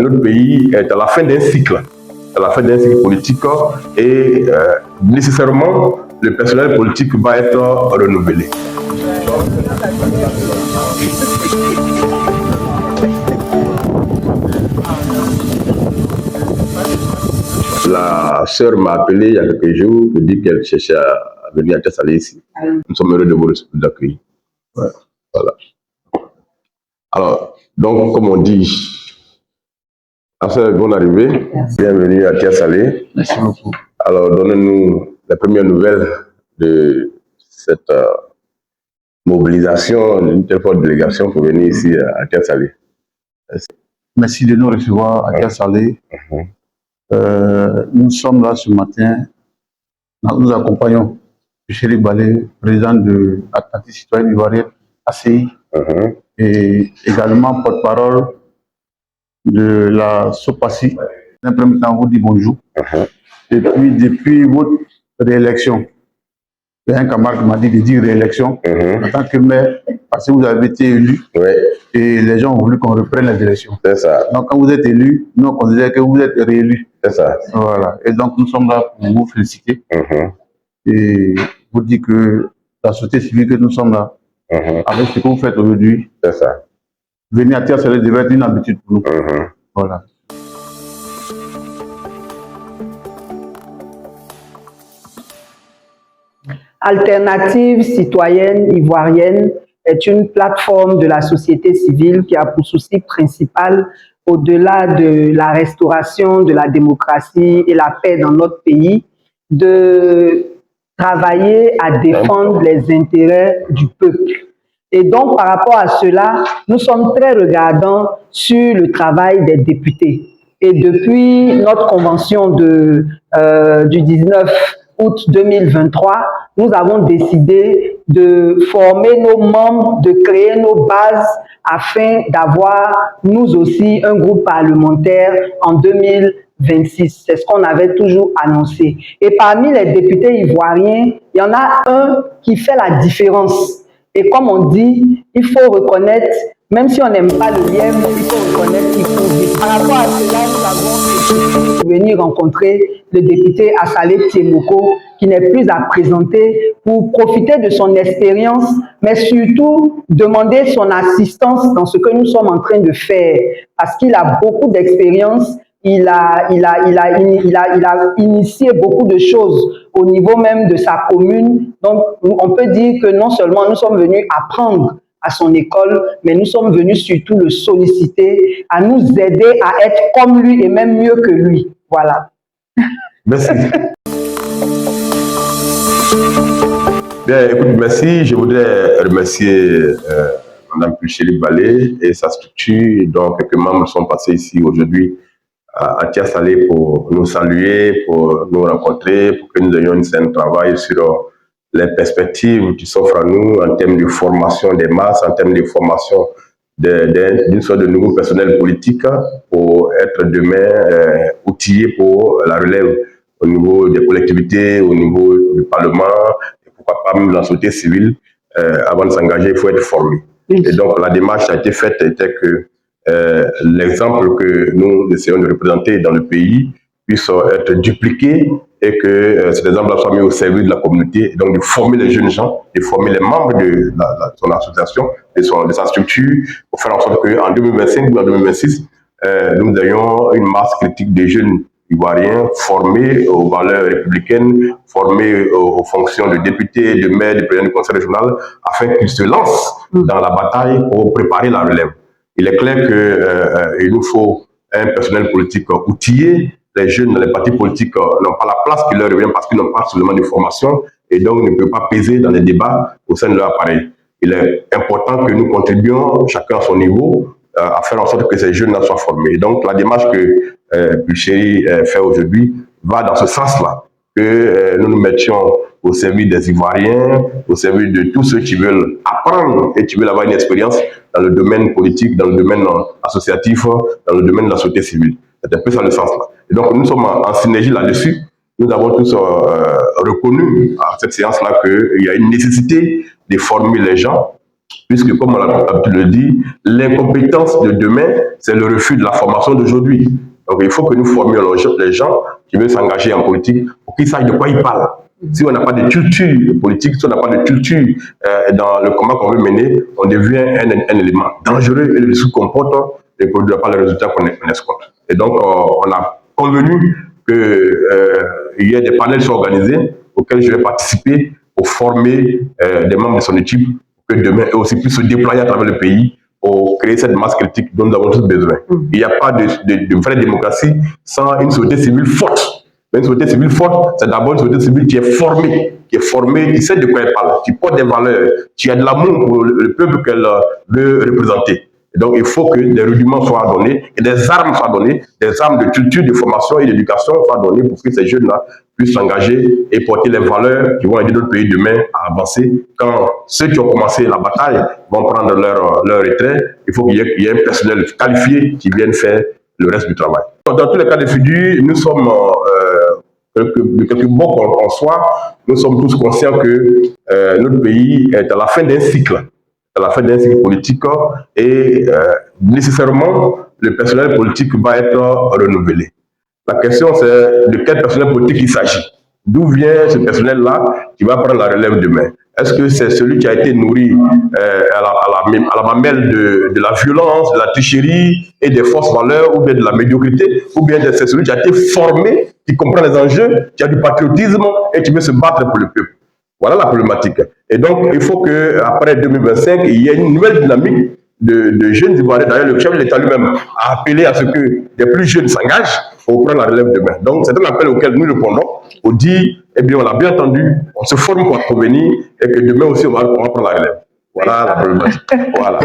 Notre pays est à la fin d'un cycle, politique et nécessairement le personnel politique va être renouvelé. La sœur m'a appelé il y a quelques jours pour dire qu'elle cherchait à venir à Thiès-Salé ici. Nous sommes heureux de vous accueillir. Ouais. Voilà. Alors, donc, comme on dit, bonne arrivée. Bienvenue à Thiès-Salé. Merci beaucoup. Alors, donnez-nous les premières nouvelles de cette mobilisation d'une telle forte délégation pour venir ici à Thiès-Salé. Merci de nous recevoir à Thiès-Salé. Nous sommes là ce matin. Nous accompagnons Chéri Balé, président de l'Atlantique citoyenne ivoirienne, ACI, et également porte-parole de la SOPACI. Un premier temps, vous dit bonjour. Et puis, depuis votre réélection, un camarade m'a dit de dire réélection en tant que maire, parce que vous avez été élu et les gens ont voulu qu'on reprenne la direction. C'est ça. Donc, quand vous êtes élu, nous on considère que vous êtes réélu. C'est ça. Voilà. Et donc, nous sommes là pour vous féliciter et vous dire que la société civile que nous sommes là, avec ce que vous faites aujourd'hui, c'est ça. Venir à Thiès-Salé devait être une habitude pour nous. Voilà. Alternative citoyenne ivoirienne est une plateforme de la société civile qui a pour souci principal, au-delà de la restauration de la démocratie et la paix dans notre pays, de travailler à défendre les intérêts du peuple. Et donc, par rapport à cela, nous sommes très regardants sur le travail des députés. Et depuis notre convention du 19 août 2023, nous avons décidé de former nos membres, de créer nos bases afin d'avoir, nous aussi, un groupe parlementaire en 2026. C'est ce qu'on avait toujours annoncé. Et parmi les députés ivoiriens, il y en a un qui fait la différence. Et comme on dit, il faut reconnaître, même si on n'aime pas le lien, il faut reconnaître qu'il faut vivre. Par rapport à cela, nous avons venir rencontrer le député Assalé Tiemoko, qui n'est plus à présenter, pour profiter de son expérience, mais surtout demander son assistance dans ce que nous sommes en train de faire, parce qu'il a beaucoup d'expérience. Il a initié beaucoup de choses au niveau même de sa commune. Donc, on peut dire que non seulement nous sommes venus apprendre à son école, mais nous sommes venus surtout le solliciter, à nous aider à être comme lui et même mieux que lui. Voilà. Merci. Bien, écoute, merci. Je voudrais remercier Mme Chéri Balé et sa structure, dont quelques membres sont passés ici aujourd'hui à Thiès-Salé pour nous saluer, pour nous rencontrer, pour que nous ayons une scène de travail sur les perspectives qui s'offrent à nous en termes de formation des masses, en termes de formation d'une sorte de nouveau personnel politique pour être demain outillé pour la relève au niveau des collectivités, au niveau du Parlement, et pourquoi pas même de la société civile. Avant de s'engager, il faut être formé. Et donc la démarche qui a été faite était que l'exemple que nous essayons de représenter dans le pays puisse être dupliqué et que cet exemple soit mis au service de la communauté, et donc de former les jeunes gens, de former les membres de son association, de sa structure, pour faire en sorte qu'en 2025 ou en 2026, nous ayons une masse critique de jeunes ivoiriens formés aux valeurs républicaines, formés aux fonctions de députés, de maires, de présidents du conseil régional, afin qu'ils se lancent dans la bataille pour préparer la relève. Il est clair qu'il nous faut un personnel politique outillé. Les jeunes dans les partis politiques n'ont pas la place qui leur revient parce qu'ils n'ont pas seulement de formation et donc ne peuvent pas peser dans les débats au sein de leur appareil. Il est important que nous contribuions, chacun à son niveau, à faire en sorte que ces jeunes soient formés. Et donc la démarche que Chéri fait aujourd'hui va dans ce sens-là, que nous nous mettions au service des Ivoiriens, au service de tous ceux qui veulent apprendre et qui veulent avoir une expérience dans le domaine politique, dans le domaine associatif, dans le domaine de la société civile. C'est un peu ça le sens-là. Et donc nous sommes en synergie là-dessus. Nous avons tous reconnu à cette séance-là qu'il y a une nécessité de former les gens puisque, comme on l'a l'habitude de le dire, l'incompétence de demain, c'est le refus de la formation d'aujourd'hui. Donc, il faut que nous formions les gens qui veulent s'engager en politique pour qu'ils sachent de quoi ils parlent. Si on n'a pas de culture politique, si on n'a pas de culture dans le combat qu'on veut mener, on devient un élément dangereux et le discours qu'on porte ne produira pas le résultat qu'on escompte. Et donc, on a convenu qu'il y ait des panels organisés auxquels je vais participer pour former des membres de son équipe pour que demain, eux aussi, puissent se déployer à travers le pays pour créer cette masse critique dont nous avons tous besoin. Il n'y a pas de vraie démocratie sans une société civile forte. Une société civile forte, c'est d'abord une société civile qui est formée, qui sait de quoi elle parle, qui porte des valeurs, qui a de l'amour pour le peuple qu'elle veut représenter. Et donc, il faut que des rudiments soient donnés, que des armes soient données, des armes de culture, de formation et d'éducation soient données pour que ces jeunes-là puissent s'engager et porter les valeurs qui vont aider notre pays demain à avancer. Quand ceux qui ont commencé la bataille vont prendre leur retrait, il faut qu'il y ait un personnel qualifié qui vienne faire le reste du travail. Dans tous les cas de figure, nous sommes de quelque bord qu'on soit, nous sommes tous conscients que notre pays est à la fin d'un cycle, politique et nécessairement le personnel politique va être renouvelé. La question c'est de quel personnel politique il s'agit. D'où vient ce personnel-là qui va prendre la relève demain? Est-ce que c'est celui qui a été nourri à la mamelle de la violence, de la tricherie et des fausses valeurs, ou bien de la médiocrité, ou bien c'est celui qui a été formé, qui comprend les enjeux, qui a du patriotisme et qui veut se battre pour le peuple? Voilà la problématique. Et donc, il faut qu'après 2025, il y ait une nouvelle dynamique de jeunes Ivoiriens. D'ailleurs, le chef de l'État lui-même a appelé à ce que les plus jeunes s'engagent pour prendre la relève demain. Donc, c'est un appel auquel nous répondons pour dire, eh bien, on l'a bien entendu, on se forme pour venir et que demain aussi, on va prendre la relève. Voilà la problématique. Voilà.